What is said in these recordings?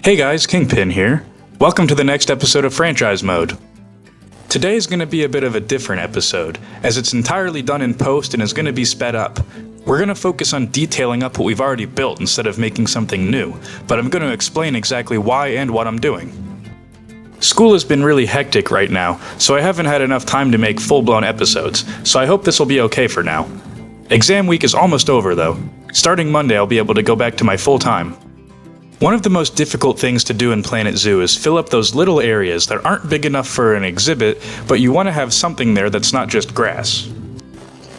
Hey guys, Kingpin here. Welcome to the next episode of Franchise Mode. Today is going to be a bit of a different episode, as it's entirely done in post and is going to be sped up. We're going to focus on detailing up what we've already built instead of making something new, but I'm going to explain exactly why and what I'm doing. School has been really hectic right now, so I haven't had enough time to make full-blown episodes, so I hope this will be okay for now. Exam week is almost over though. Starting Monday I'll be able to go back to my full-time. One of the most difficult things to do in Planet Zoo is fill up those little areas that aren't big enough for an exhibit, but you want to have something there that's not just grass.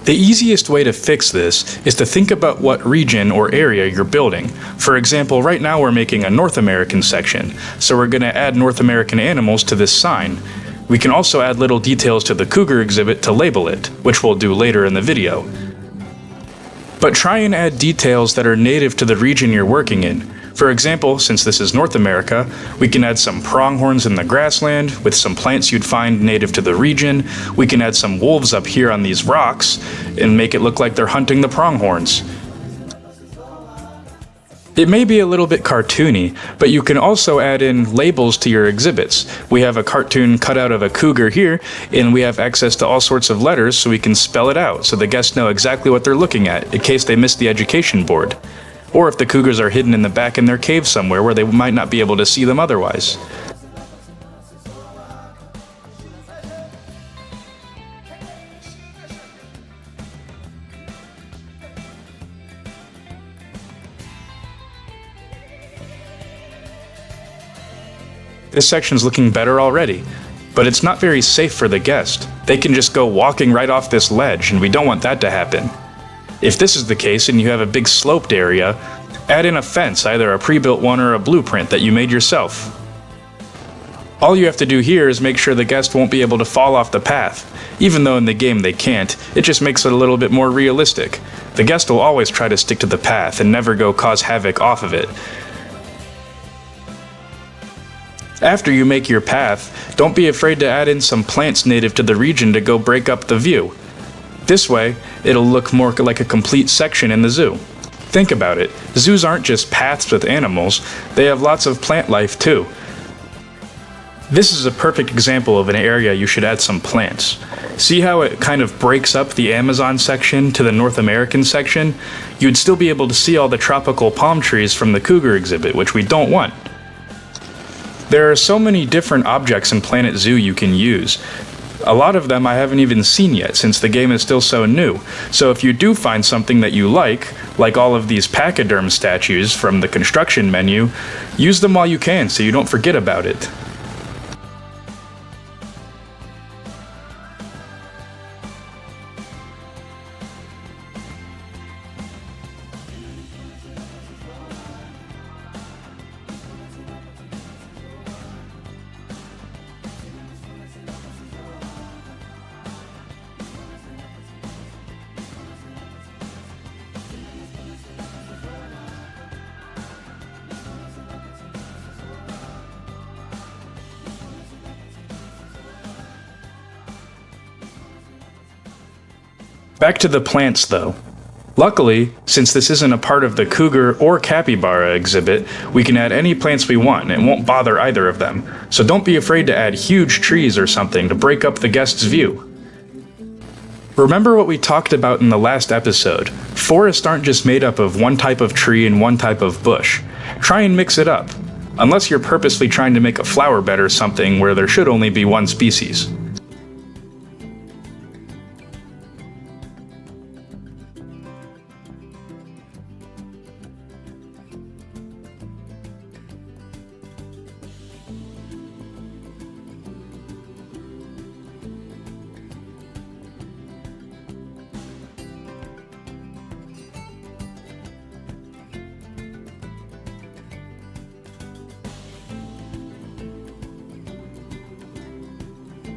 The easiest way to fix this is to think about what region or area you're building. For example, right now we're making a North American section, so we're going to add North American animals to this sign. We can also add little details to the cougar exhibit to label it, which we'll do later in the video. But try and add details that are native to the region you're working in. For example, since this is North America, we can add some pronghorns in the grassland with some plants you'd find native to the region. We can add some wolves up here on these rocks and make it look like they're hunting the pronghorns. It may be a little bit cartoony, but you can also add in labels to your exhibits. We have a cartoon cut out of a cougar here, and we have access to all sorts of letters so we can spell it out so the guests know exactly what they're looking at in case they miss the education board. Or if the cougars are hidden in the back in their cave somewhere where they might not be able to see them otherwise. This section's looking better already, but it's not very safe for the guest. They can just go walking right off this ledge, and we don't want that to happen. If this is the case and you have a big sloped area, add in a fence, either a pre-built one or a blueprint that you made yourself. All you have to do here is make sure the guest won't be able to fall off the path. Even though in the game they can't, it just makes it a little bit more realistic. The guest will always try to stick to the path and never go cause havoc off of it. After you make your path, don't be afraid to add in some plants native to the region to go break up the view. This way, it'll look more like a complete section in the zoo. Think about it, zoos aren't just paths with animals, they have lots of plant life too. This is a perfect example of an area you should add some plants. See how it kind of breaks up the Amazon section to the North American section? You'd still be able to see all the tropical palm trees from the cougar exhibit, which we don't want. There are so many different objects in Planet Zoo you can use. A lot of them I haven't even seen yet since the game is still so new, so if you do find something that you like all of these pachyderm statues from the construction menu, use them while you can so you don't forget about it. Back to the plants though. Luckily, since this isn't a part of the cougar or capybara exhibit, we can add any plants we want and it won't bother either of them. So don't be afraid to add huge trees or something to break up the guest's view. Remember what we talked about in the last episode. Forests aren't just made up of one type of tree and one type of bush. Try and mix it up. Unless you're purposely trying to make a flower bed or something where there should only be one species.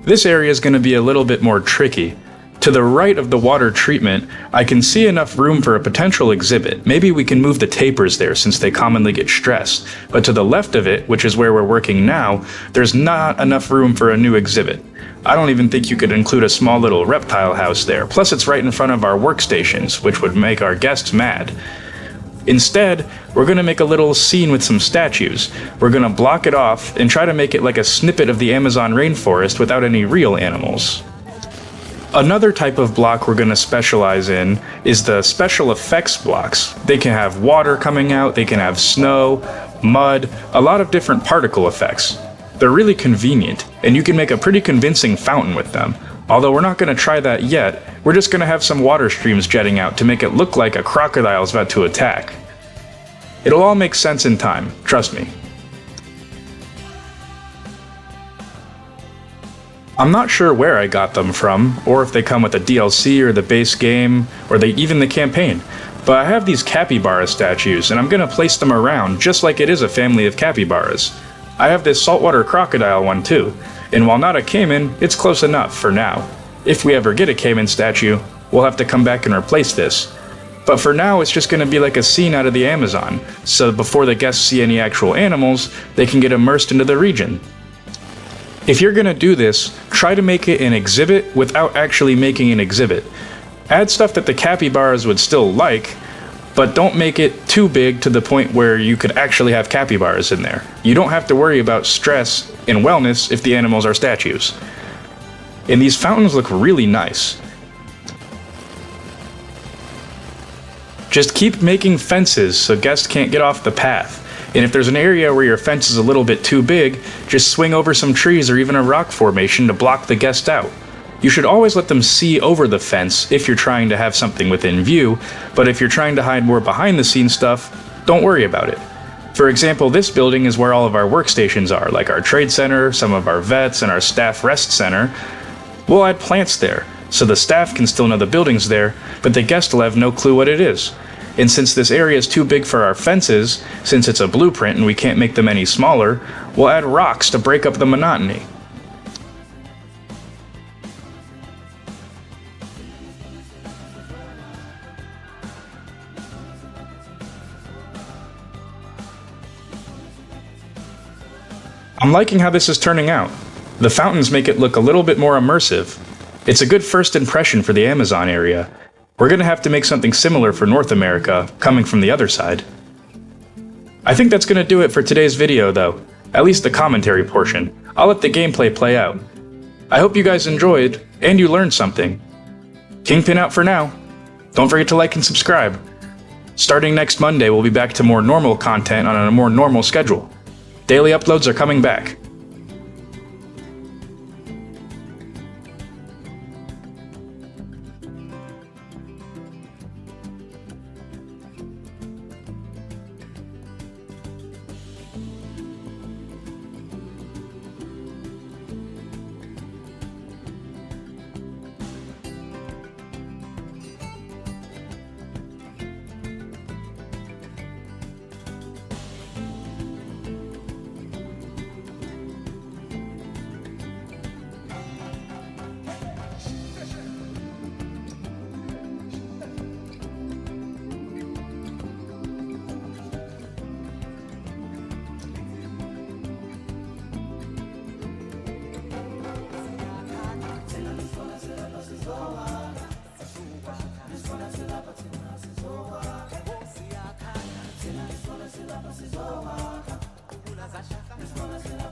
This area is going to be a little bit more tricky. To the right of the water treatment, I can see enough room for a potential exhibit. Maybe we can move the tapers there since they commonly get stressed. But to the left of it, which is where we're working now, there's not enough room for a new exhibit. I don't even think you could include a small little reptile house there. Plus it's right in front of our workstations, which would make our guests mad. Instead, we're going to make a little scene with some statues. We're going to block it off and try to make it like a snippet of the Amazon rainforest without any real animals. Another type of block we're going to specialize in is the special effects blocks. They can have water coming out, they can have snow, mud, a lot of different particle effects. They're really convenient, and you can make a pretty convincing fountain with them. Although we're not going to try that yet, we're just going to have some water streams jetting out to make it look like a crocodile is about to attack. It'll all make sense in time, trust me. I'm not sure where I got them from, or if they come with the DLC or the base game, or even the campaign, but I have these capybara statues, and I'm going to place them around just like it is a family of capybaras. I have this saltwater crocodile one too, and while not a caiman, it's close enough for now. If we ever get a caiman statue, we'll have to come back and replace this. But for now, it's just going to be like a scene out of the Amazon, so before the guests see any actual animals, they can get immersed into the region. If you're going to do this, try to make it an exhibit without actually making an exhibit. Add stuff that the capybaras would still like, but don't make it too big to the point where you could actually have capybaras in there. You don't have to worry about stress and wellness if the animals are statues. And these fountains look really nice. Just keep making fences so guests can't get off the path. And if there's an area where your fence is a little bit too big, just swing over some trees or even a rock formation to block the guest out. You should always let them see over the fence if you're trying to have something within view, but if you're trying to hide more behind the scenes stuff, don't worry about it. For example, this building is where all of our workstations are, like our trade center, some of our vets, and our staff rest center. We'll add plants there, so the staff can still know the building's there, but the guest will have no clue what it is. And since this area is too big for our fences, since it's a blueprint and we can't make them any smaller, we'll add rocks to break up the monotony. I'm liking how this is turning out. The fountains make it look a little bit more immersive. It's a good first impression for the Amazon area. We're going to have to make something similar for North America, coming from the other side. I think that's going to do it for today's video though, at least the commentary portion. I'll let the gameplay play out. I hope you guys enjoyed, and you learned something. Kingpin out for now. Don't forget to like and subscribe. Starting next Monday, we'll be back to more normal content on a more normal schedule. Daily uploads are coming back. This